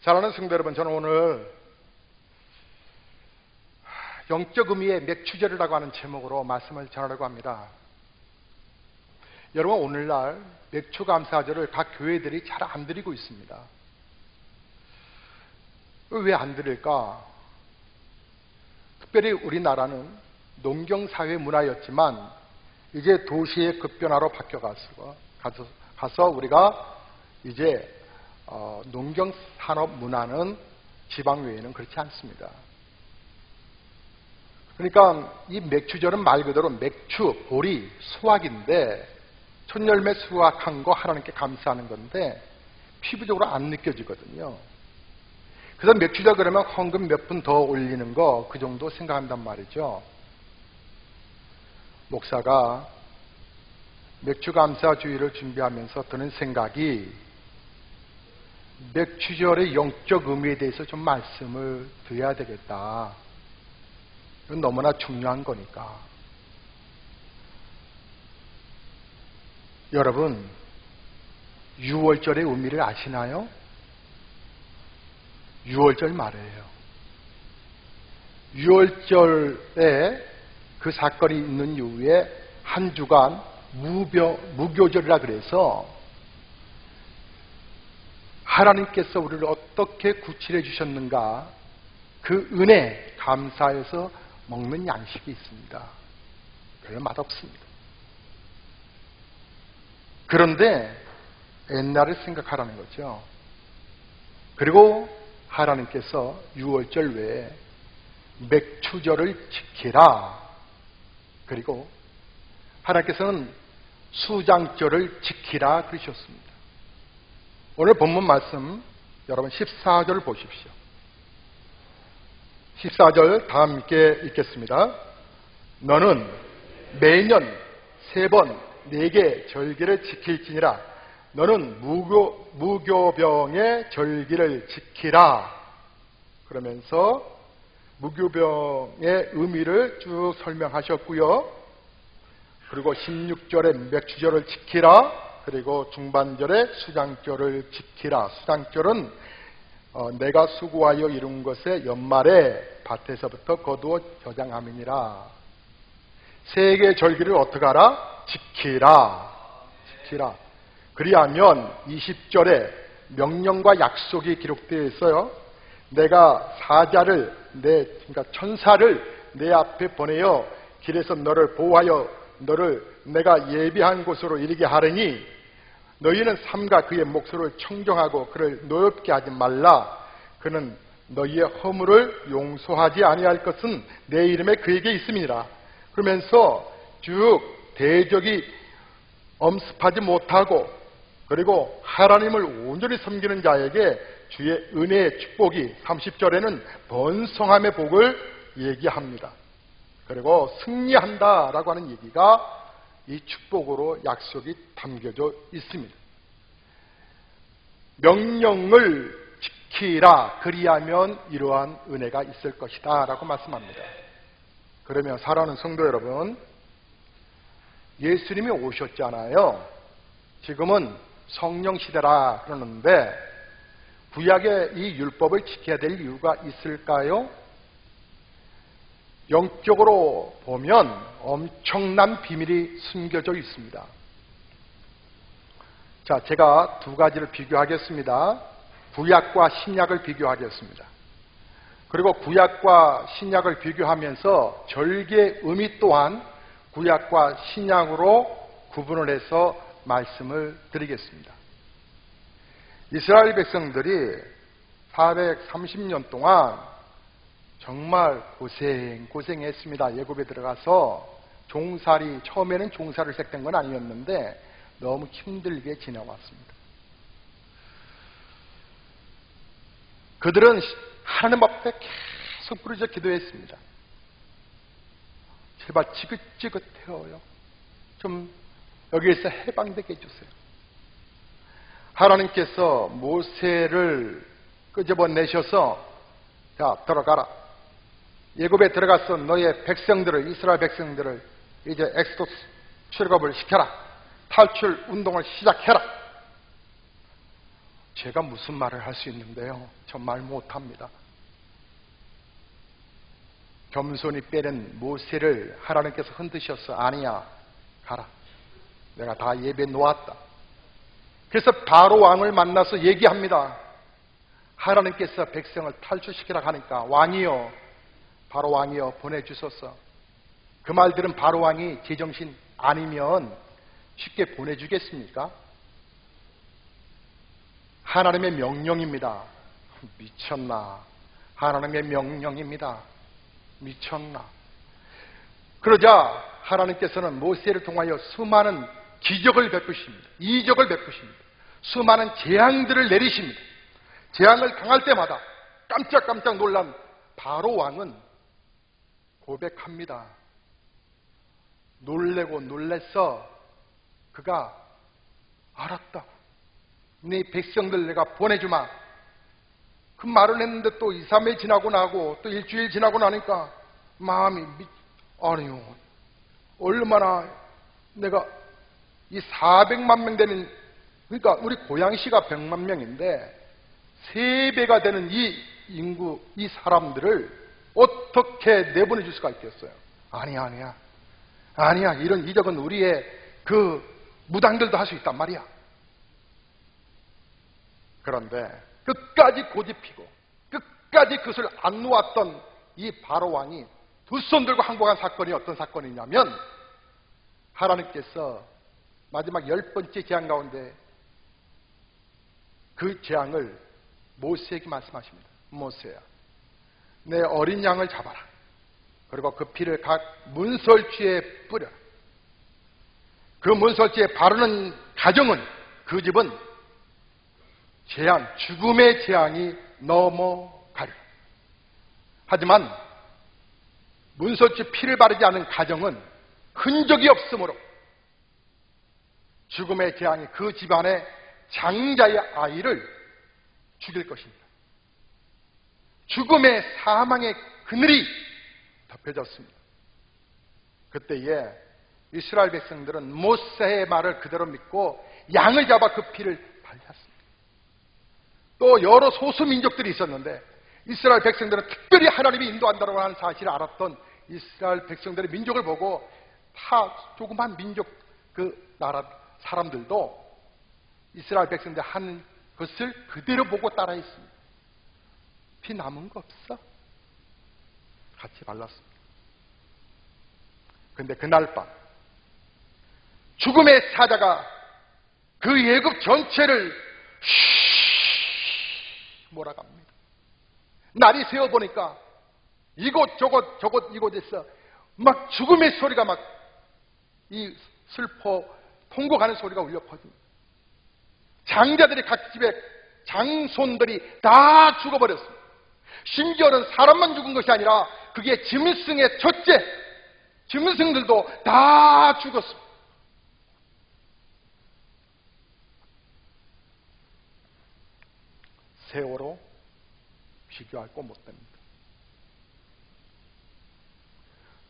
사랑하는 성도 여러분, 저는 오늘 영적 의미의 맥추절이라고 하는 제목으로 말씀을 전하려고 합니다. 여러분, 오늘날 맥추감사절을 각 교회들이 잘 안 드리고 있습니다. 왜 안 드릴까? 특별히 우리나라는 농경사회 문화였지만 이제 도시의 급변화로 바뀌어가서 우리가 이제 농경산업 문화는 지방 외에는 그렇지 않습니다. 그러니까 이 맥추절은 말 그대로 맥추, 보리, 수확인데 첫 열매 수확한 거 하나님께 감사하는 건데 피부적으로 안 느껴지거든요. 그래서 맥추절 그러면 헌금 몇 푼 더 올리는 거 그 정도 생각한단 말이죠. 목사가 맥추감사주의를 준비하면서 드는 생각이 맥추절의 영적 의미에 대해서 좀 말씀을 드려야 되겠다. 이건 너무나 중요한 거니까. 여러분, 6월절의 의미를 아시나요? 6월절 말이에요. 6월절에 그 사건이 있는 이후에 한 주간 무교절이라 그래서 하나님께서 우리를 어떻게 구출해 주셨는가 그 은혜 감사해서 먹는 양식이 있습니다. 별로 맛없습니다. 그런데 옛날을 생각하라는 거죠. 그리고 하나님께서 6월절 외에 맥추절을 지키라. 그리고 하나님께서는 수장절을 지키라 그러셨습니다. 오늘 본문 말씀 여러분 14절 보십시오. 14절 다 함께 읽겠습니다. 너는 매년 3번 4개 절기를 지킬지니라. 너는 무교병의 절기를 지키라. 그러면서 무교병의 의미를 쭉 설명하셨고요. 그리고 16절에 맥추절을 지키라. 그리고 중반절에 수장절을 지키라. 수장절은 내가 수고하여 이룬 것에 연말에 밭에서부터 거두어 저장함이니라. 3개의 절기를 어떻게 하라? 지키라. 지키라. 그리하면 20절에 명령과 약속이 기록되어 있어요. 내가 사자를 그러니까 천사를 내 앞에 보내어 길에서 너를 보호하여 너를 내가 예비한 곳으로 이르게 하려니 너희는 삼가 그의 목소리를 청정하고 그를 노엽게 하지 말라. 그는 너희의 허물을 용서하지 아니할 것은 내 이름에 그에게 있음이니라. 그러면서 쭉 대적이 엄습하지 못하고 그리고 하나님을 온전히 섬기는 자에게 주의 은혜의 축복이 30절에는 번성함의 복을 얘기합니다. 그리고 승리한다라고 하는 얘기가 이 축복으로 약속이 담겨져 있습니다. 명령을 지키라. 그리하면 이러한 은혜가 있을 것이다 라고 말씀합니다. 그러면 사랑하는 성도 여러분, 예수님이 오셨잖아요. 지금은 성령 시대라 그러는데 구약의 이 율법을 지켜야 될 이유가 있을까요? 영적으로 보면 엄청난 비밀이 숨겨져 있습니다. 자, 제가 2가지를 비교하겠습니다. 구약과 신약을 비교하겠습니다. 그리고 구약과 신약을 비교하면서 절기의 의미 또한 구약과 신약으로 구분을 해서 말씀을 드리겠습니다. 이스라엘 백성들이 430년 동안 정말 고생했습니다. 애굽에 들어가서 종살이, 처음에는 종살이를 시작된 건 아니었는데 너무 힘들게 지내왔습니다. 그들은 하나님 앞에 계속 부르짖어 기도했습니다. 제발 지긋지긋해요. 좀 여기에서 해방되게 해주세요. 하나님께서 모세를 끄집어내셔서 자, 들어가라. 애굽에 들어가서 너의 백성들을, 이스라엘 백성들을 이제 엑소더스 출애굽을 시켜라. 탈출 운동을 시작해라. 제가 무슨 말을 할 수 있는데요? 저 말 못합니다. 겸손히 빼는 모세를 하나님께서 흔드셔서 아니야, 가라. 내가 다 예배 놓았다. 그래서 바로 왕을 만나서 얘기합니다. 하나님께서 백성을 탈출시키라 하니까 왕이여, 바로 왕이여 보내주소서. 그 말들은 바로 왕이 제정신 아니면 쉽게 보내주겠습니까? 하나님의 명령입니다. 미쳤나? 하나님의 명령입니다. 미쳤나? 그러자 하나님께서는 모세를 통하여 수많은 기적을 베푸십니다. 이적을 베푸십니다. 수많은 재앙들을 내리십니다. 재앙을 당할 때마다 깜짝깜짝 놀란 바로 왕은 고백합니다. 놀래고 놀랬어. 그가 알았다. 네 백성들 내가 보내주마. 그 말을 했는데 또 2, 3일 지나고 나고 또 일주일 지나고 나니까 마음이 아니요. 얼마나 내가 이 400만 명 되는, 그러니까 우리 고양시가 100만 명인데 3배가 되는 이 인구, 이 사람들을 어떻게 내보내줄 수가 있겠어요? 아니야. 이런 이적은 우리의 그 무당들도 할 수 있단 말이야. 그런데 끝까지 고집피고 끝까지 그것을 안 놓았던 이 바로 왕이 두 손 들고 항복한 사건이 어떤 사건이냐면, 하나님께서 마지막 10번째 재앙 가운데 그 재앙을 모세에게 말씀하십니다. 모세야, 내 어린 양을 잡아라. 그리고 그 피를 각 문설주에 뿌려라. 그 문설주에 바르는 가정은, 그 집은 재앙, 죽음의 재앙이 넘어가려. 하지만 문설주 피를 바르지 않은 가정은 흔적이 없으므로 죽음의 재앙이 그 집안의 장자의 아이를 죽일 것입니다. 죽음의 사망의 그늘이 덮여졌습니다. 그때에 이스라엘 백성들은 모세의 말을 그대로 믿고 양을 잡아 그 피를 발랐습니다. 또 여러 소수 민족들이 있었는데 이스라엘 백성들은 특별히 하나님이 인도한다고 하는 사실을 알았던 이스라엘 백성들의 민족을 보고 타 조그만 민족 그 나라 사람들도 이스라엘 백성들 한 것을 그대로 보고 따라했습니다. 피 남은 거 없어? 같이 발랐습니다. 그런데 그날 밤 죽음의 사자가 그 예국 전체를 몰아갑니다. 날이 새어보니까 이곳저곳 이곳에서 막 죽음의 소리가 막 이 슬퍼 통곡하는 소리가 울려 퍼집니다. 장자들이 각 집에 장손들이 다 죽어버렸습니다. 심지어는 사람만 죽은 것이 아니라 그게 짐승의 첫째 짐승들도 다 죽었습니다. 세월호 비교할 거 못 됩니다.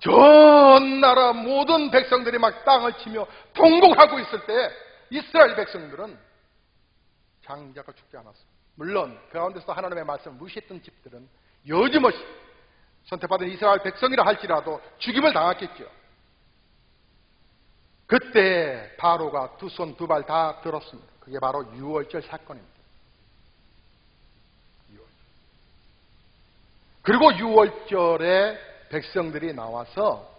전 나라 모든 백성들이 막 땅을 치며 통곡하고 있을 때 이스라엘 백성들은 장자가 죽지 않았습니다. 물론 그 가운데서 하나님의 말씀을 무시했던 집들은 여지없이 선택받은 이스라엘 백성이라 할지라도 죽임을 당했겠죠. 그때 바로가 두 손 두 발 다 들었습니다. 그게 바로 유월절 사건입니다. 그리고 유월절에 백성들이 나와서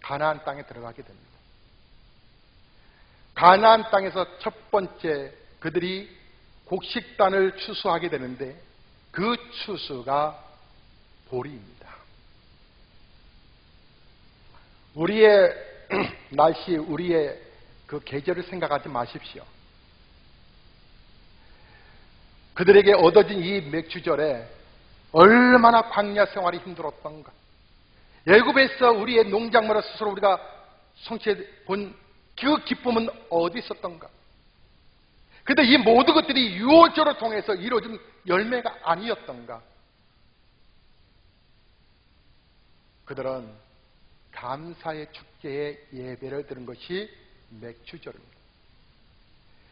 가나안 땅에 들어가게 됩니다. 가나안 땅에서 첫 번째 그들이 곡식단을 추수하게 되는데 그 추수가 보리입니다. 우리의 날씨, 우리의 그 계절을 생각하지 마십시오. 그들에게 얻어진 이 맥주절에 얼마나 광야 생활이 힘들었던가. 애굽에서 우리의 농작물을 스스로 우리가 성취해 본 그 기쁨은 어디 있었던가. 그런데 이 모든 것들이 유월절을 통해서 이루어진 열매가 아니었던가. 그들은 감사의 축제의 예배를 드린 것이 맥주절입니다.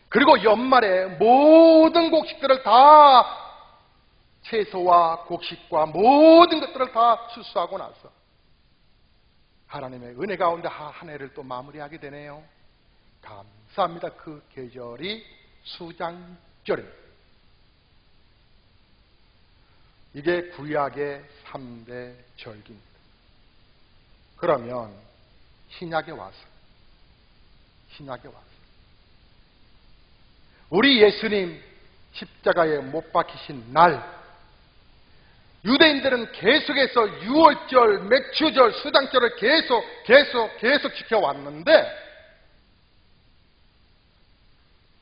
그리고 연말에 모든 곡식들을 다 채소와 곡식과 모든 것들을 다 추수하고 나서 하나님의 은혜 가운데 한 해를 또 마무리하게 되네요. 감사합니다. 그 계절이 수장절입니다. 이게 구약의 3대 절기입니다. 그러면 신약에 와서 우리 예수님 십자가에 못 박히신 날, 유대인들은 계속해서 유월절, 맥추절, 수장절을 계속 지켜왔는데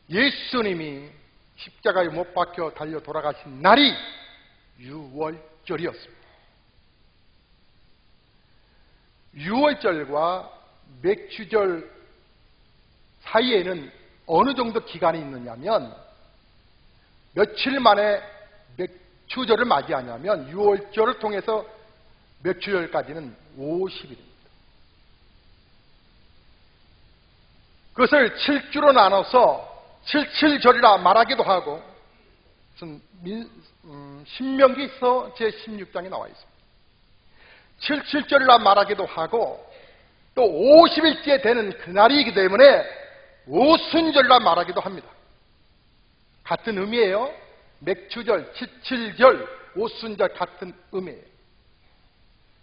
예수님이 십자가에 못 박혀 달려 돌아가신 날이 유월절이었습니다. 유월절과 맥추절 사이에는 어느 정도 기간이 있느냐면 며칠 만에 맥추절을 맞이하냐면 유월절을 통해서 맥추절까지는 50일입니다. 그것을 7주로 나눠서 77절이라 말하기도 하고, 신명기서 제16장에 나와 있습니다. 77절이라 말하기도 하고, 또 50일째 되는 그날이기 때문에 오순절이라 말하기도 합니다. 같은 의미예요. 맥추절, 77절, 오순절 같은 의미예요.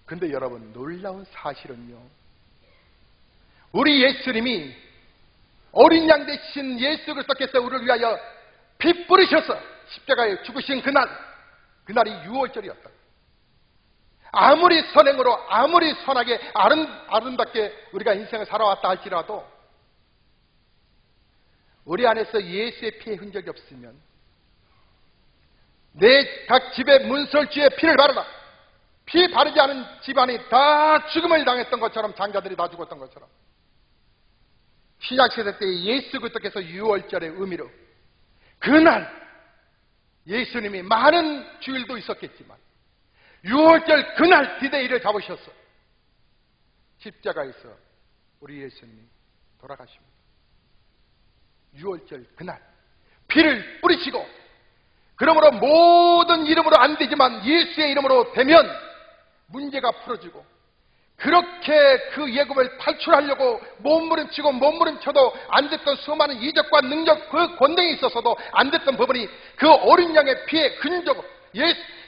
근데 여러분, 놀라운 사실은요, 우리 예수님이 어린 양 대신 예수 그리스도께서 우리를 위하여 피 뿌리셔서 십자가에 죽으신 그날이 6월절이었다. 아무리 선행으로 아무리 선하게 아름답게 우리가 인생을 살아왔다 할지라도 우리 안에서 예수의 피의 흔적이 없으면 내 각 집의 문설주에 피를 바르라. 피 바르지 않은 집안이 다 죽음을 당했던 것처럼, 장자들이 다 죽었던 것처럼, 신약시대 때 예수 그리스도께서 6월절의 의미로 그날 예수님이 많은 주일도 있었겠지만 6월절 그날 디데이를 잡으셔서 십자가에서 우리 예수님이 돌아가십니다. 6월절 그날 피를 뿌리시고, 그러므로 모든 이름으로 안 되지만 예수의 이름으로 되면 문제가 풀어지고, 그렇게 그 예금을 탈출하려고 몸부림치고 몸부림쳐도 안 됐던 수많은 이적과 능력, 그 권능이 있어서도 안 됐던 부분이 그 어린 양의 피의 흔적,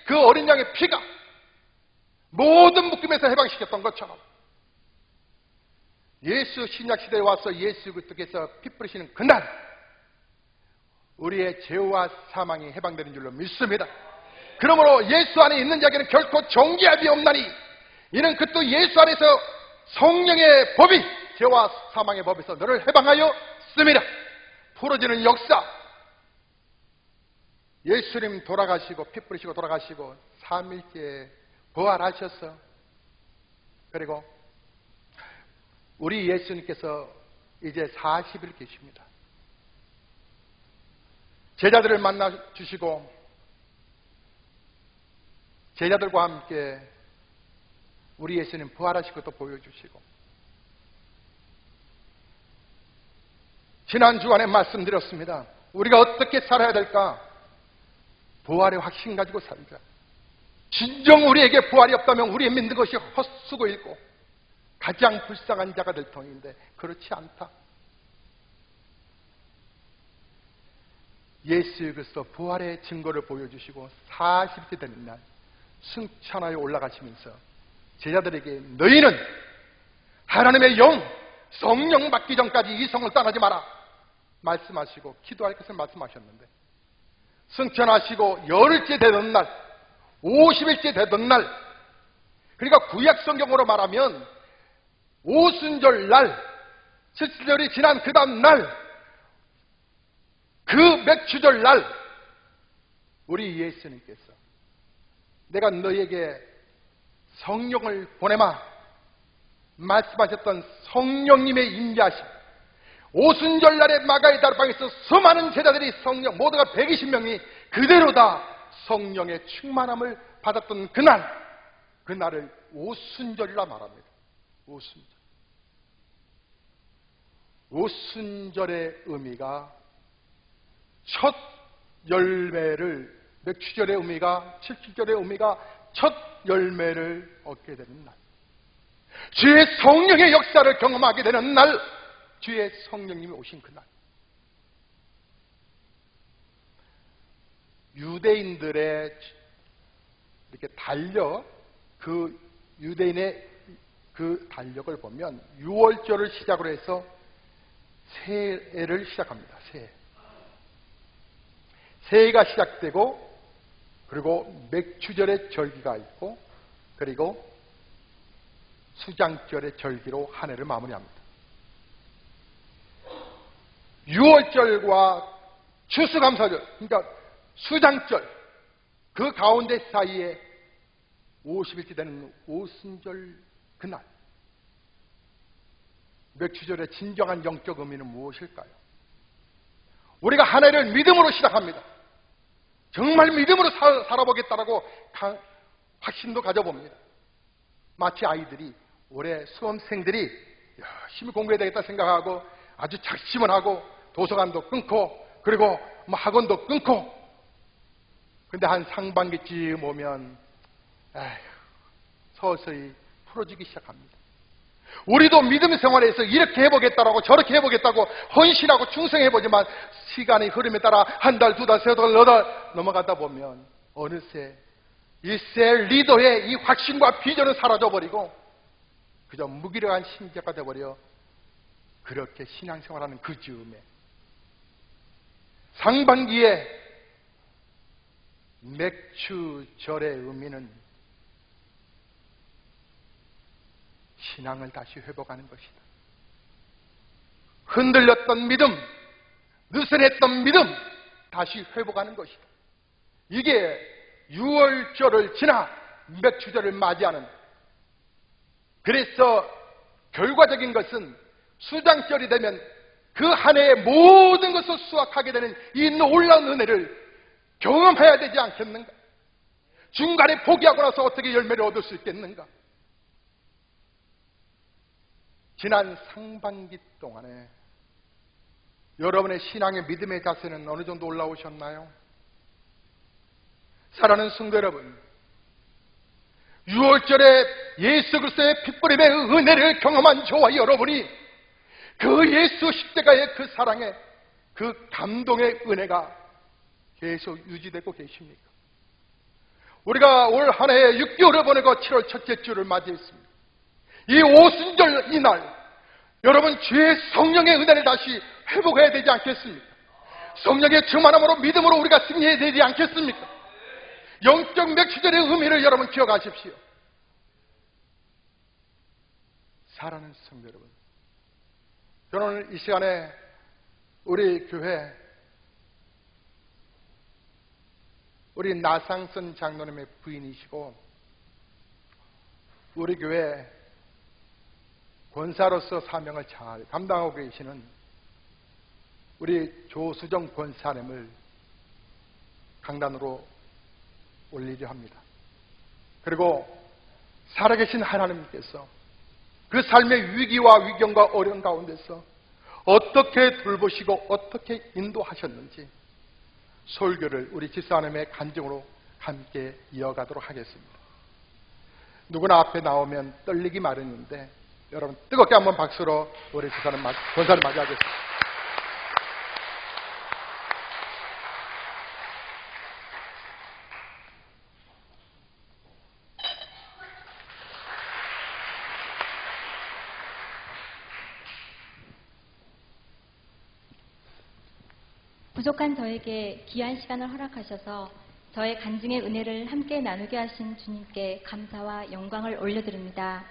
그 어린 양의 피가 모든 묶임에서 해방시켰던 것처럼 예수 신약시대에 와서 예수 그리스도께서 피 뿌리시는 그날 우리의 죄와 사망이 해방되는 줄로 믿습니다. 그러므로 예수 안에 있는 자에게는 결코 정죄함이 없나니 이는 그 또 예수 안에서 성령의 법이 죄와 사망의 법에서 너를 해방하여 씁니다. 풀어지는 역사. 예수님 돌아가시고 피 뿌리시고 돌아가시고 3일째 부활하셔서, 그리고 우리 예수님께서 이제 40일 계십니다. 제자들을 만나 주시고 제자들과 함께 우리 예수님 부활하신 것도 보여주시고, 지난 주간에 말씀드렸습니다. 우리가 어떻게 살아야 될까? 부활의 확신 가지고 살자. 진정 우리에게 부활이 없다면 우리의 믿는 것이 헛수고이고 가장 불쌍한 자가 될 터인데 그렇지 않다. 예수 그리스도 부활의 증거를 보여주시고 40일 되는 날 승천하여 올라가시면서 제자들에게 너희는 하나님의 영, 성령 받기 전까지 이 성을 떠나지 마라 말씀하시고 기도할 것을 말씀하셨는데, 승천하시고 열흘째 되던 날, 50일째 되던 날, 그러니까 구약 성경으로 말하면 오순절 날, 77절이 지난 그 다음 날, 그 맥추절 날 우리 예수님께서 내가 너희에게 성령을 보내마 말씀하셨던 성령님의 임재하심, 오순절 날에 마가의 다락방에서 수많은 제자들이 성령, 모두가 120명이 그대로 다 성령의 충만함을 받았던 그날을 오순절이라 말합니다. 오순절. 오순절의 의미가 첫 열매를, 맥추절의 의미가, 77절의 의미가 첫 열매를 얻게 되는 날, 주의 성령의 역사를 경험하게 되는 날, 주의 성령님이 오신 그날, 유대인들의 이렇게 달력, 그 유대인의 그 달력을 보면 6월절을 시작으로 해서 새해를 시작합니다. 새해가 시작되고, 그리고 맥추절의 절기가 있고, 그리고 수장절의 절기로 한 해를 마무리합니다. 6월절과 추수감사절, 그러니까 수장절, 그 가운데 사이에 50일째 되는 오순절 그날, 맥추절의 진정한 영적 의미는 무엇일까요? 우리가 한 해를 믿음으로 시작합니다. 정말 믿음으로 살아보겠다라고 확신도 가져봅니다. 마치 아이들이, 올해 수험생들이 열심히 공부해야 되겠다 생각하고 아주 작심을 하고 도서관도 끊고, 그리고 학원도 끊고, 근데 한 상반기쯤 오면 서서히 풀어지기 시작합니다. 우리도 믿음 생활에서 이렇게 해보겠다라고 저렇게 해보겠다고 헌신하고 충성해보지만 시간이 흐름에 따라 한 달, 두 달, 세 달, 네 달 넘어가다 보면 어느새 이 셀 리더의 이 확신과 비전은 사라져버리고 그저 무기력한 신자가 되어버려 그렇게 신앙생활하는 그 즈음에 상반기에 맥추절의 의미는 신앙을 다시 회복하는 것이다. 흔들렸던 믿음, 느슨했던 믿음 다시 회복하는 것이다. 이게 6월절을 지나 맥추절을 맞이하는, 그래서 결과적인 것은 수장절이 되면 그 한 해의 모든 것을 수확하게 되는 이 놀라운 은혜를 경험해야 되지 않겠는가? 중간에 포기하고 나서 어떻게 열매를 얻을 수 있겠는가? 지난 상반기 동안에 여러분의 신앙의 믿음의 자세는 어느 정도 올라오셨나요? 사랑하는 성도 여러분, 6월절에 예수 그리스도의 핏부림의 은혜를 경험한 저와 여러분이 그 예수 십자가의 그 사랑의 그 감동의 은혜가 계속 유지되고 계십니까? 우리가 올 한 해에 6개월을 보내고 7월 첫째 주를 맞이했습니다. 이 오순절 이날 여러분 주의 성령의 은혜를 다시 회복해야 되지 않겠습니까? 성령의 충만함으로 믿음으로 우리가 승리해야 되지 않겠습니까? 영적 맥추절의 의미를 여러분 기억하십시오. 사랑하는 성도 여러분, 저는 오늘 이 시간에 우리 교회, 우리 나상선 장로님의 부인이시고 우리 교회 권사로서 사명을 잘 감당하고 계시는 우리 조수정 권사님을 강단으로 올리려 합니다. 그리고 살아계신 하나님께서 그 삶의 위기와 위경과 어려운 가운데서 어떻게 돌보시고 어떻게 인도하셨는지 설교를 우리 집사님의 간증으로 함께 이어가도록 하겠습니다. 누구나 앞에 나오면 떨리기 마련인데 여러분 뜨겁게 한번 박수로 우리 집사님 권사님 맞이하겠습니다. 부족한 저에게 귀한 시간을 허락하셔서 저의 간증의 은혜를 함께 나누게 하신 주님께 감사와 영광을 올려드립니다.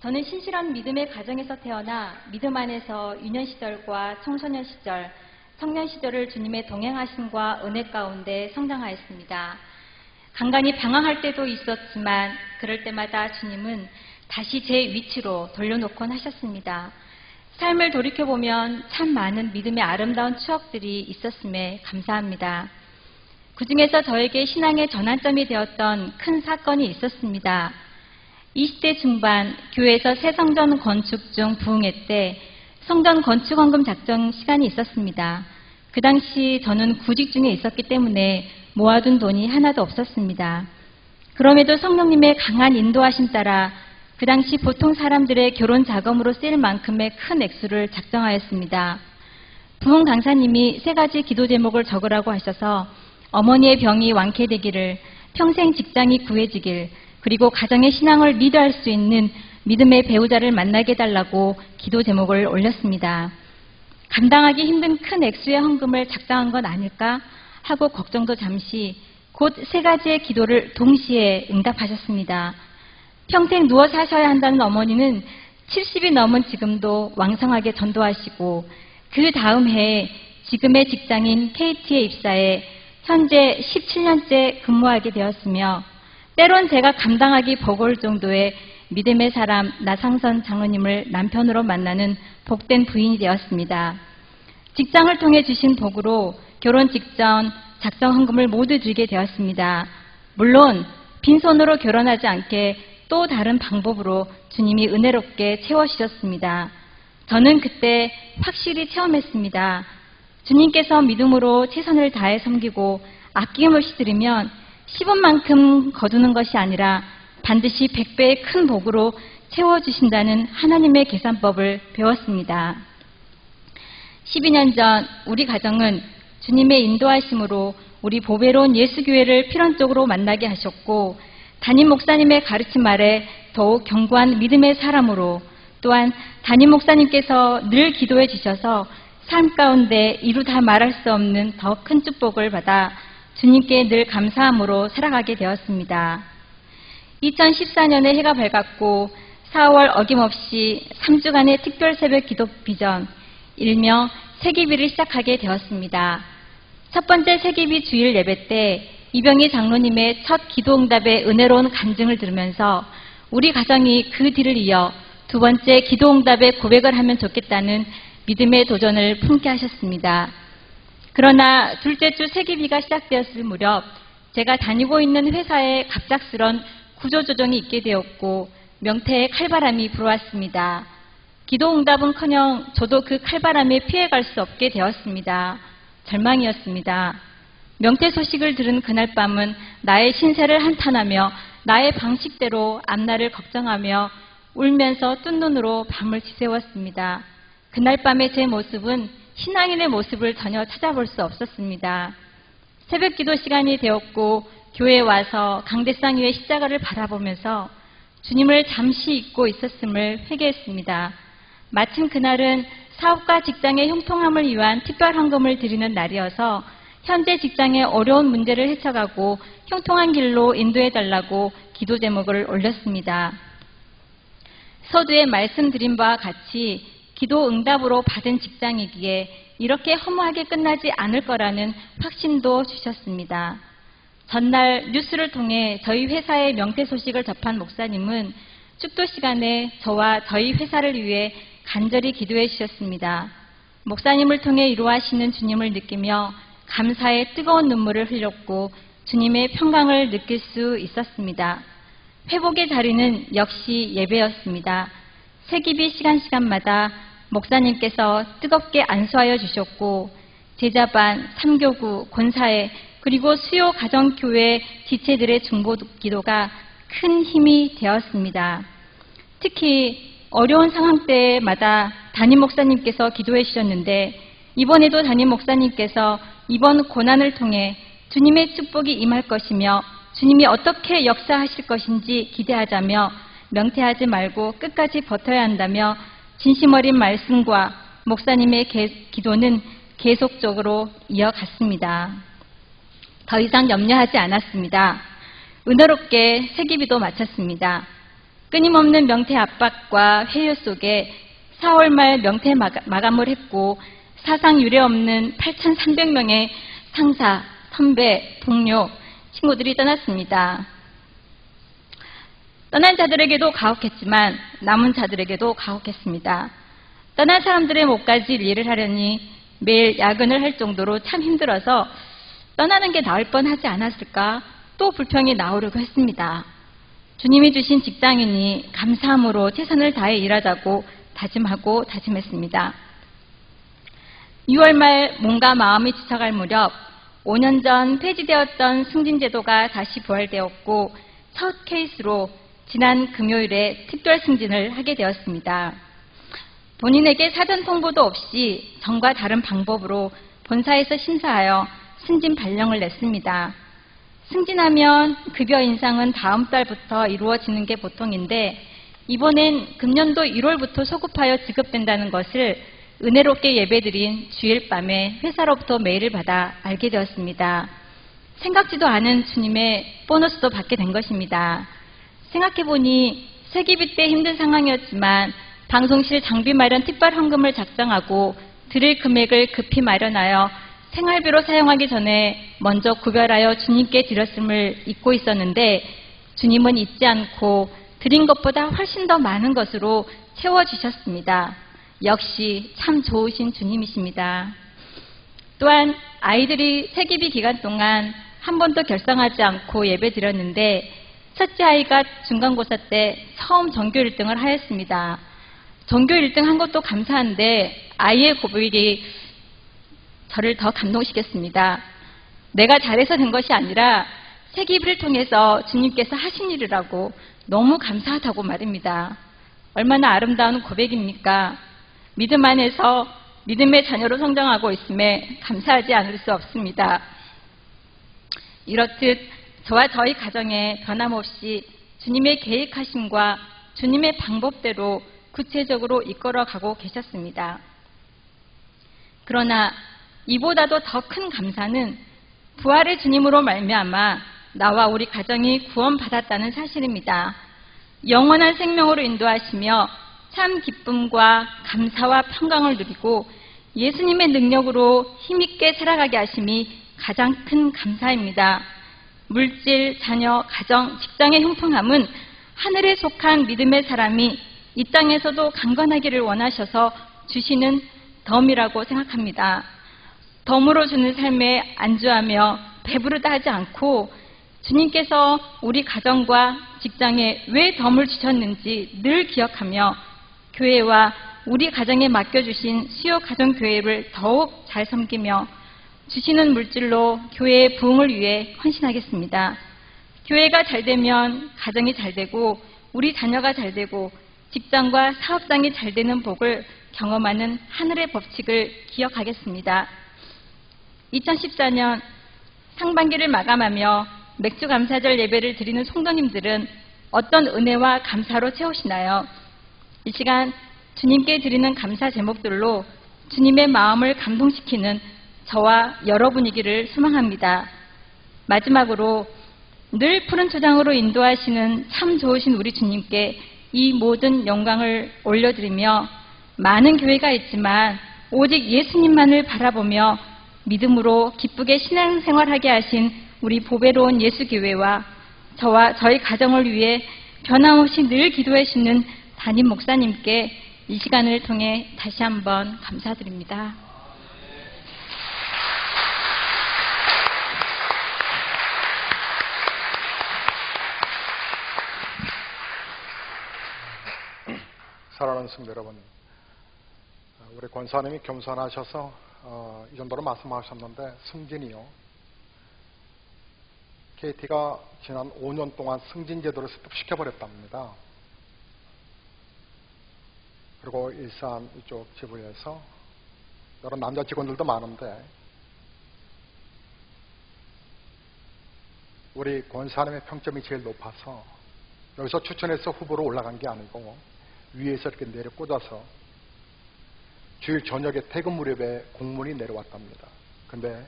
저는 신실한 믿음의 가정에서 태어나 믿음 안에서 유년 시절과 청소년 시절, 청년 시절을 주님의 동행하심과 은혜 가운데 성장하였습니다. 간간히 방황할 때도 있었지만 그럴 때마다 주님은 다시 제 위치로 돌려놓곤 하셨습니다. 삶을 돌이켜보면 참 많은 믿음의 아름다운 추억들이 있었음에 감사합니다. 그 중에서 저에게 신앙의 전환점이 되었던 큰 사건이 있었습니다. 20대 중반 교회에서 새 성전 건축 중 부흥회 때 성전 건축 헌금 작정 시간이 있었습니다. 그 당시 저는 구직 중에 있었기 때문에 모아둔 돈이 하나도 없었습니다. 그럼에도 성령님의 강한 인도하심 따라 그 당시 보통 사람들의 결혼 자금으로 쓰일 만큼의 큰 액수를 작정하였습니다. 부흥 강사님이 3가지 기도 제목을 적으라고 하셔서 어머니의 병이 완쾌되기를, 평생 직장이 구해지길, 그리고 가정의 신앙을 리드할 수 있는 믿음의 배우자를 만나게 해달라고 기도 제목을 올렸습니다. 감당하기 힘든 큰 액수의 헌금을 작정한 건 아닐까 하고 걱정도 잠시, 곧 3가지의 기도를 동시에 응답하셨습니다. 평생 누워 사셔야 한다는 어머니는 70이 넘은 지금도 왕성하게 전도하시고, 그 다음 해에 지금의 직장인 KT에 입사해 현재 17년째 근무하게 되었으며, 때론 제가 감당하기 버거울 정도의 믿음의 사람 나상선 장로님을 남편으로 만나는 복된 부인이 되었습니다. 직장을 통해 주신 복으로 결혼 직전 작정 헌금을 모두 드리게 되었습니다. 물론 빈손으로 결혼하지 않게 또 다른 방법으로 주님이 은혜롭게 채워주셨습니다. 저는 그때 확실히 체험했습니다. 주님께서 믿음으로 최선을 다해 섬기고 아낌없이 드리면 10원만큼 거두는 것이 아니라 반드시 100배의 큰 복으로 채워주신다는 하나님의 계산법을 배웠습니다. 12년 전 우리 가정은 주님의 인도하심으로 우리 보배로운 예수교회를 필연적으로 만나게 하셨고, 담임 목사님의 가르침 아래 더욱 견고한 믿음의 사람으로, 또한 담임 목사님께서 늘 기도해 주셔서 삶 가운데 이루 다 말할 수 없는 더 큰 축복을 받아 주님께 늘 감사함으로 살아가게 되었습니다. 2014년에 해가 밝았고 4월 어김없이 3주간의 특별 새벽 기도 비전, 일명 세기비를 시작하게 되었습니다. 첫 번째 세기비 주일 예배 때 이병희 장로님의 첫 기도응답의 은혜로운 간증을 들으면서 우리 가정이 그 뒤를 이어 2번째 기도응답의 고백을 하면 좋겠다는 믿음의 도전을 품게 하셨습니다. 그러나 둘째 주 세기비가 시작되었을 무렵 제가 다니고 있는 회사에 갑작스런 구조조정이 있게 되었고 명태에 칼바람이 불어왔습니다. 기도응답은커녕 저도 그 칼바람에 피해갈 수 없게 되었습니다. 절망이었습니다. 명태 소식을 들은 그날 밤은 나의 신세를 한탄하며 나의 방식대로 앞날을 걱정하며 울면서 뜬 눈으로 밤을 지새웠습니다. 그날 밤의 제 모습은 신앙인의 모습을 전혀 찾아볼 수 없었습니다. 새벽 기도 시간이 되었고 교회에 와서 강대상 위의 십자가를 바라보면서 주님을 잠시 잊고 있었음을 회개했습니다. 마침 그날은 사업과 직장의 형통함을 위한 특별 헌금을 드리는 날이어서 현재 직장의 어려운 문제를 헤쳐가고 형통한 길로 인도해달라고 기도 제목을 올렸습니다. 서두에 말씀드린 바와 같이 기도 응답으로 받은 직장이기에 이렇게 허무하게 끝나지 않을 거라는 확신도 주셨습니다. 전날 뉴스를 통해 저희 회사의 명태 소식을 접한 목사님은 축도 시간에 저와 저희 회사를 위해 간절히 기도해 주셨습니다. 목사님을 통해 이루어하시는 주님을 느끼며 감사의 뜨거운 눈물을 흘렸고 주님의 평강을 느낄 수 있었습니다. 회복의 자리는 역시 예배였습니다. 세기비 시간마다 목사님께서 뜨겁게 안수하여 주셨고 제자반, 삼교구, 권사회 그리고 수요 가정교회 지체들의 중보 기도가 큰 힘이 되었습니다. 특히 어려운 상황 때마다 담임 목사님께서 기도해 주셨는데 이번에도 담임 목사님께서 이번 고난을 통해 주님의 축복이 임할 것이며 주님이 어떻게 역사하실 것인지 기대하자며 명태하지 말고 끝까지 버텨야 한다며 진심 어린 말씀과 목사님의 기도는 계속적으로 이어갔습니다. 더 이상 염려하지 않았습니다. 은혜롭게 세기비도 마쳤습니다. 끊임없는 명태 압박과 회유 속에 4월 말 명태 마감을 했고 사상 유례 없는 8,300명의 상사, 선배, 동료, 친구들이 떠났습니다. 떠난 자들에게도 가혹했지만 남은 자들에게도 가혹했습니다. 떠난 사람들의 목까지 일을 하려니 매일 야근을 할 정도로 참 힘들어서 떠나는 게 나을 뻔하지 않았을까 또 불평이 나오려고 했습니다. 주님이 주신 직장이니 감사함으로 최선을 다해 일하자고 다짐하고 다짐했습니다. 6월 말 몸과 마음이 지쳐갈 무렵 5년 전 폐지되었던 승진제도가 다시 부활되었고 첫 케이스로 지난 금요일에 특별 승진을 하게 되었습니다. 본인에게 사전 통보도 없이 전과 다른 방법으로 본사에서 심사하여 승진 발령을 냈습니다. 승진하면 급여 인상은 다음 달부터 이루어지는 게 보통인데 이번엔 금년도 1월부터 소급하여 지급된다는 것을 은혜롭게 예배드린 주일 밤에 회사로부터 메일을 받아 알게 되었습니다. 생각지도 않은 주님의 보너스도 받게 된 것입니다. 생각해보니 세기비 때 힘든 상황이었지만 방송실 장비 마련 특별 헌금을 작성하고 드릴 금액을 급히 마련하여 생활비로 사용하기 전에 먼저 구별하여 주님께 드렸음을 잊고 있었는데 주님은 잊지 않고 드린 것보다 훨씬 더 많은 것으로 채워주셨습니다. 역시 참 좋으신 주님이십니다. 또한 아이들이 세기비 기간 동안 한 번도 결성하지 않고 예배드렸는데 첫째 아이가 중간고사 때 처음 전교 1등을 하였습니다. 전교 1등 한 것도 감사한데 아이의 고백이 저를 더 감동시켰습니다. 내가 잘해서 된 것이 아니라 세기비를 통해서 주님께서 하신 일이라고 너무 감사하다고 말입니다. 얼마나 아름다운 고백입니까? 믿음 안에서 믿음의 자녀로 성장하고 있음에 감사하지 않을 수 없습니다. 이렇듯 저와 저희 가정에 변함없이 주님의 계획하심과 주님의 방법대로 구체적으로 이끌어가고 계셨습니다. 그러나 이보다도 더 큰 감사는 부활의 주님으로 말미암아 나와 우리 가정이 구원받았다는 사실입니다. 영원한 생명으로 인도하시며 참 기쁨과 감사와 평강을 누리고 예수님의 능력으로 힘있게 살아가게 하심이 가장 큰 감사입니다. 물질, 자녀, 가정, 직장의 형통함은 하늘에 속한 믿음의 사람이 이 땅에서도 강건하기를 원하셔서 주시는 덤이라고 생각합니다. 덤으로 주는 삶에 안주하며 배부르다 하지 않고 주님께서 우리 가정과 직장에 왜 덤을 주셨는지 늘 기억하며 교회와 우리 가정에 맡겨주신 수요 가정교회를 더욱 잘 섬기며 주시는 물질로 교회의 부흥을 위해 헌신하겠습니다. 교회가 잘 되면 가정이 잘 되고 우리 자녀가 잘 되고 직장과 사업장이 잘 되는 복을 경험하는 하늘의 법칙을 기억하겠습니다. 2014년 상반기를 마감하며 맥주 감사절 예배를 드리는 성도님들은 어떤 은혜와 감사로 채우시나요? 이 시간 주님께 드리는 감사 제목들로 주님의 마음을 감동시키는 저와 여러분이기를 소망합니다. 마지막으로 늘 푸른 초장으로 인도하시는 참 좋으신 우리 주님께 이 모든 영광을 올려드리며 많은 교회가 있지만 오직 예수님만을 바라보며 믿음으로 기쁘게 신앙생활하게 하신 우리 보배로운 예수교회와 저와 저희 가정을 위해 변함없이 늘 기도해 주시는 담임 목사님께 이 시간을 통해 다시 한번 감사드립니다. 사랑하는 성도 여러분, 우리 권사님이 겸손하셔서 이 정도로 말씀하셨는데 승진이요, KT가 지난 5년 동안 승진제도를 스톱시켜버렸답니다. 그리고 일산 이쪽 지부에서 여러 남자 직원들도 많은데 우리 권사님의 평점이 제일 높아서 여기서 추천해서 후보로 올라간 게 아니고 위에서 이렇게 내려 꽂아서 주일 저녁에 퇴근 무렵에 공문이 내려왔답니다. 근데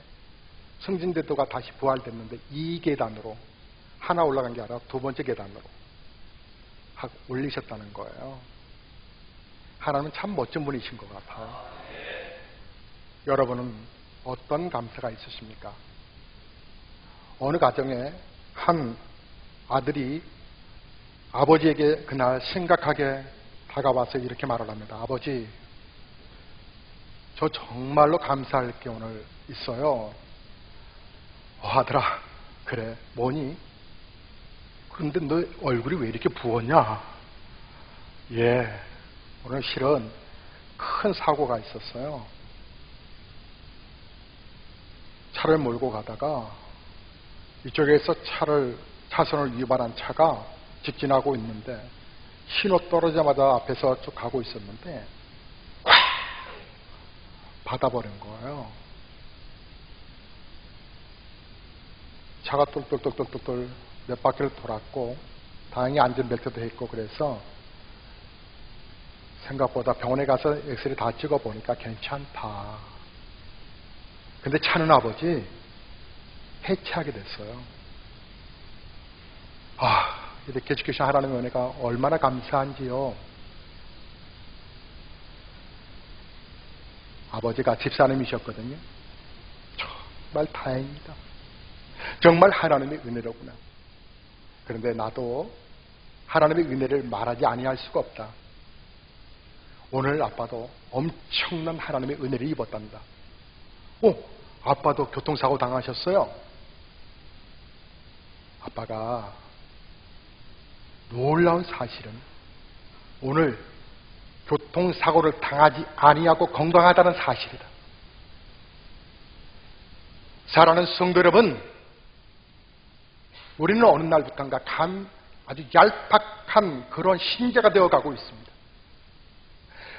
승진제도가 다시 부활됐는데 이 계단으로 하나 올라간 게 아니라 두 번째 계단으로 올리셨다는 거예요. 하나님은 참 멋진 분이신 것 같아요. 여러분은 어떤 감사가 있으십니까? 어느 가정에 한 아들이 아버지에게 그날 심각하게 다가와서 이렇게 말을 합니다. 아버지, 저 정말로 감사할 게 오늘 있어요. 아들아, 그래, 뭐니? 그런데 너 얼굴이 왜 이렇게 부었냐? 예, 오늘 실은 큰 사고가 있었어요. 차를 몰고 가다가 이쪽에서 차선을 위반한 차가 직진하고 있는데 신호 떨어지자마자 앞에서 쭉 가고 있었는데 꽉 받아버린 거예요. 차가 똘똘똘똘똘 몇 바퀴를 돌았고 다행히 안전벨트도 했고 그래서 생각보다 병원에 가서 엑스레이 다 찍어보니까 괜찮다. 근데 차는 아버지 해체하게 됐어요. 이렇게 지키신 하나님의 은혜가 얼마나 감사한지요. 아버지가 집사님이셨거든요. 정말 다행입니다. 정말 하나님의 은혜로구나. 그런데 나도 하나님의 은혜를 말하지 아니할 수가 없다. 오늘 아빠도 엄청난 하나님의 은혜를 입었답니다. 아빠도 교통사고 당하셨어요. 아빠가 놀라운 사실은 오늘 교통사고를 당하지 아니하고 건강하다는 사실이다. 사랑하는 성도 여러분, 우리는 어느 날부터인가 아주 얄팍한 그런 신자가 되어가고 있습니다.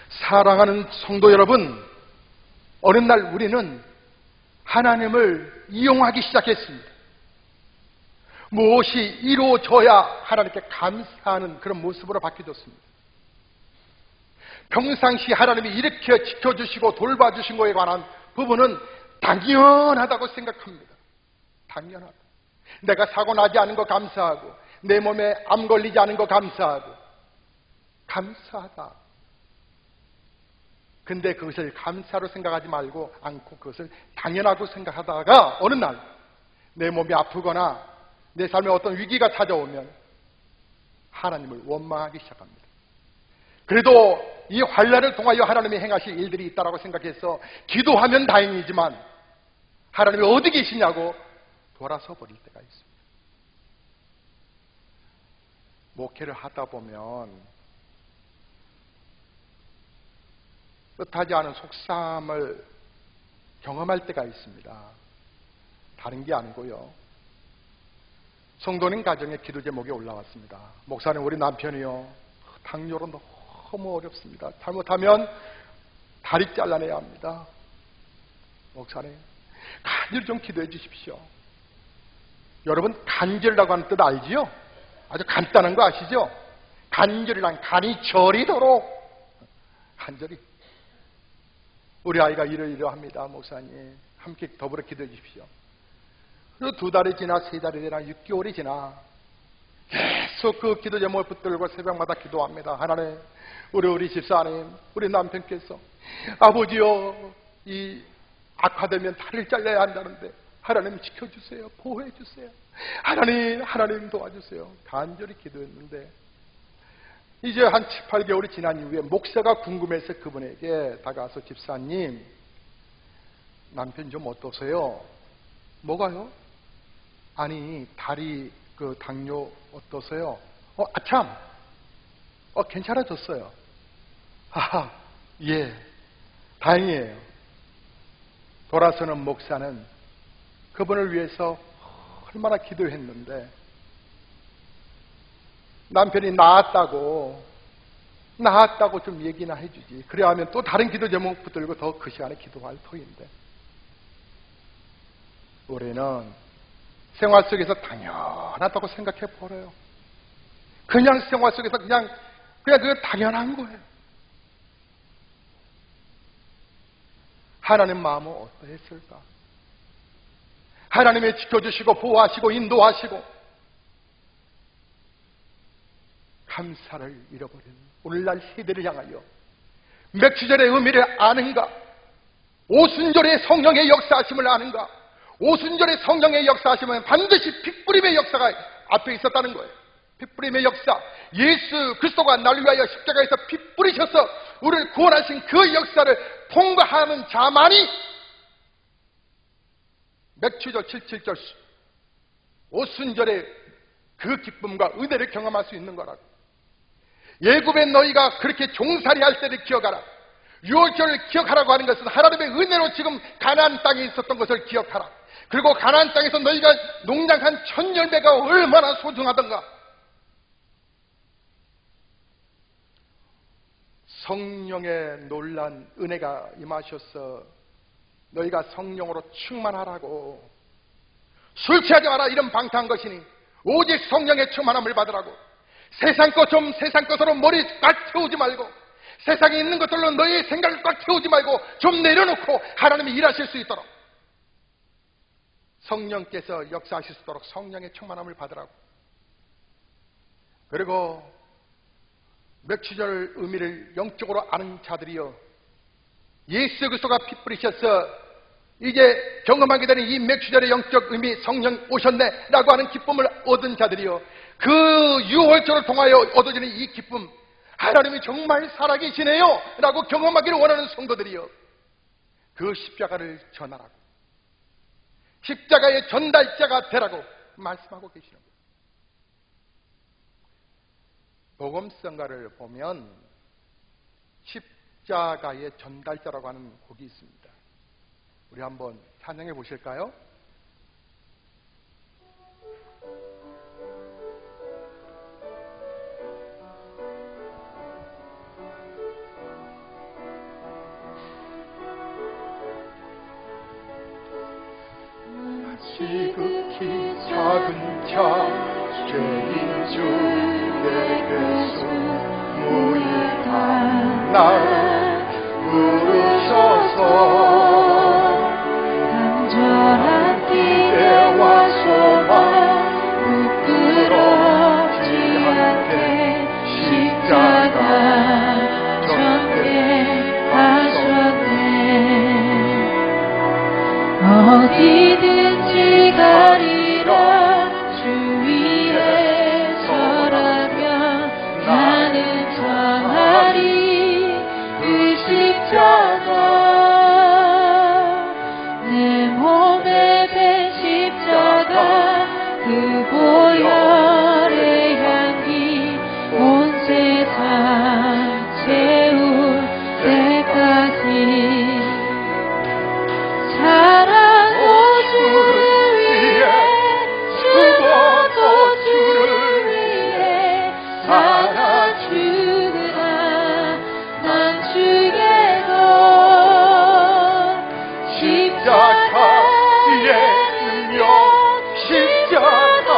사랑하는 성도 여러분, 어느 날 우리는 하나님을 이용하기 시작했습니다. 무엇이 이루어져야 하나님께 감사하는 그런 모습으로 바뀌어졌습니다. 평상시 하나님이 이렇게 지켜주시고 돌봐주신 것에 관한 부분은 당연하다고 생각합니다. 당연하다. 내가 사고 나지 않은 거 감사하고 내 몸에 암 걸리지 않은 거 감사하고 감사하다. 근데 그것을 감사로 생각하지 않고 그것을 당연하고 생각하다가 어느 날 내 몸이 아프거나 내 삶에 어떤 위기가 찾아오면 하나님을 원망하기 시작합니다. 그래도 이 환난을 통하여 하나님이 행하실 일들이 있다고 생각해서 기도하면 다행이지만 하나님이 어디 계시냐고 돌아서 버릴 때가 있습니다. 목회를 하다 보면 뜻하지 않은 속상함을 경험할 때가 있습니다. 다른 게 아니고요. 성도님 가정의 기도 제목이 올라왔습니다. 목사님, 우리 남편이요, 당뇨로 너무 어렵습니다. 잘못하면 다리 잘라내야 합니다. 목사님, 간절 좀 기도해 주십시오. 여러분, 간절이라고 하는 뜻 알지요? 아주 간단한 거 아시죠? 간절이란 간이 저리도록 간절히. 우리 아이가 이러이러합니다. 목사님, 함께 더불어 기도해 주십시오. 그리고 2달이 지나 3달이 지나 6개월이 지나 계속 그 기도 제목을 붙들고 새벽마다 기도합니다. 하나님, 우리 집사님, 우리 남편께서 아버지요, 이 악화되면 다리를 잘라야 한다는데 하나님 지켜주세요. 보호해주세요. 하나님 도와주세요. 간절히 기도했는데 이제 한 7, 8개월이 지난 이후에 목사가 궁금해서 그분에게 다가와서 집사님, 남편 좀 어떠세요? 뭐가요? 아니, 다리 그 당뇨 어떠세요? 아참, 괜찮아졌어요. 예, 다행이에요. 돌아서는 목사는 그분을 위해서 얼마나 기도했는데 남편이 나았다고 좀 얘기나 해주지. 그래야 하면 또 다른 기도 제목 붙들고 더 그 시간에 기도할 터인데 우리는 생활 속에서 당연하다고 생각해 버려요. 그냥 생활 속에서 그냥 그거 당연한 거예요. 하나님 마음은 어떠했을까? 하나님이 지켜주시고 보호하시고 인도하시고 감사를 잃어버린 오늘날 세대를 향하여 맥주절의 의미를 아는가? 오순절의 성령의 역사하심을 아는가? 오순절의 성령의 역사하심은 반드시 핏부림의 역사가 앞에 있었다는 거예요. 핏부림의 역사, 예수 그리스도가 나를 위하여 십자가에서 피 뿌리셔서 우리를 구원하신 그 역사를 통과하는 자만이 맥추절 77절 오순절의 그 기쁨과 은혜를 경험할 수 있는 거라고. 예굽의 너희가 그렇게 종살이 할 때를 기억하라. 유월절을 기억하라고 하는 것은 하나님의 은혜로 지금 가나안 땅에 있었던 것을 기억하라. 그리고 가나안 땅에서 너희가 농장한 첫 열매가 얼마나 소중하던가. 성령의 놀란 은혜가 임하셔서 너희가 성령으로 충만하라고. 술 취하지 마라 이런 방탕한 것이니 오직 성령의 충만함을 받으라고. 세상 것 좀 세상 것으로 머리 꽉 채우지 말고, 세상에 있는 것들로 너희의 생각을 꽉 채우지 말고 좀 내려놓고 하나님이 일하실 수 있도록, 성령께서 역사하실 수 있도록 성령의 충만함을 받으라고. 그리고 맥주절 의미를 영적으로 아는 자들이여, 예수 그리스도가 피 뿌리셔서 이제 경험하게 되는 이 맥주절의 영적 의미, 성령 오셨네 라고 하는 기쁨을 얻은 자들이여, 그 유월절을 통하여 얻어지는 이 기쁨, 하나님이 정말 살아계시네요 라고 경험하기를 원하는 성도들이여, 그 십자가를 전하라고, 십자가의 전달자가 되라고 말씀하고 계시는 거예요. 복음성가를 보면 십자가의 전달자라고 하는 곡이 있습니다. 우리 한번 찬양해 보실까요? 지극히 작은 자 죄인 주에게서 무익한 날 부르셔서 간절한 기대와 소망 부끄럽지 않게 십자가 전개하셨네. 어디든지 가리라 주 위에 서라면 나는 정하리 그 십자가. 내 몸에 밴 십자가 그 보혈의 향기 온 세상 채울 때까지 사랑도 주를 위해 죽어도 주를 위해 살아 죽으나 난 주의 것 십자가 위에 능력, 십자가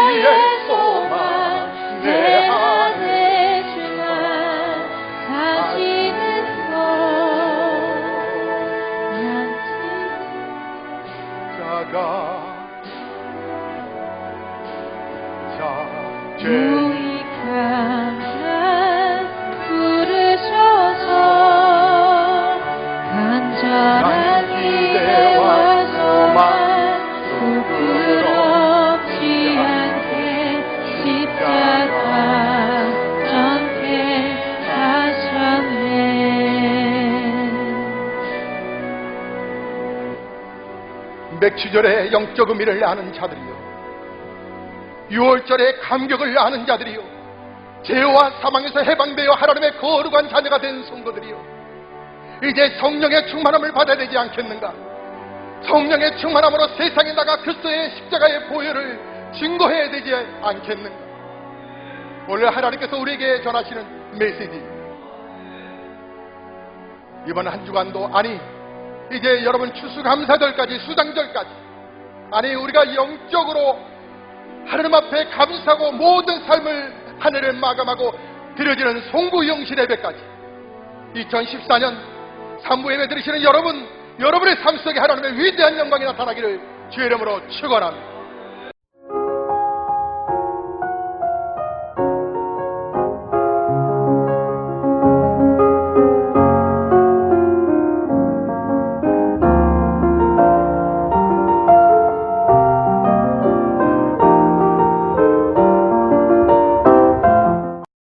위에 소망, 내 안에 주가 사시는 것 십자가 자 무익한 날 부르셔서 간절한 기대와 소망 부끄럽지 않게 십자가 전개하셨네. 맥주절의 영적 의미를 아는 자들이요, 유월절의 감격을 아는 자들이요, 죄와 사망에서 해방되어 하나님의 거룩한 자녀가 된 성도들이요, 이제 성령의 충만함을 받아야 되지 않겠는가? 성령의 충만함으로 세상에 나가 그리스도의 십자가의 보혈을 증거해야 되지 않겠는가? 오늘 하나님께서 우리에게 전하시는 메시지, 이번 한 주간도, 아니 이제 여러분 추수감사절까지, 수장절까지, 아니 우리가 영적으로 하나님 앞에 감사하고 모든 삶을 하늘을 마감하고 드려지는 송구영신 예배까지 2014년 3부 예배 드리시는 여러분, 여러분의 삶 속에 하나님의 위대한 영광이 나타나기를 주의 이름으로 축원합니다.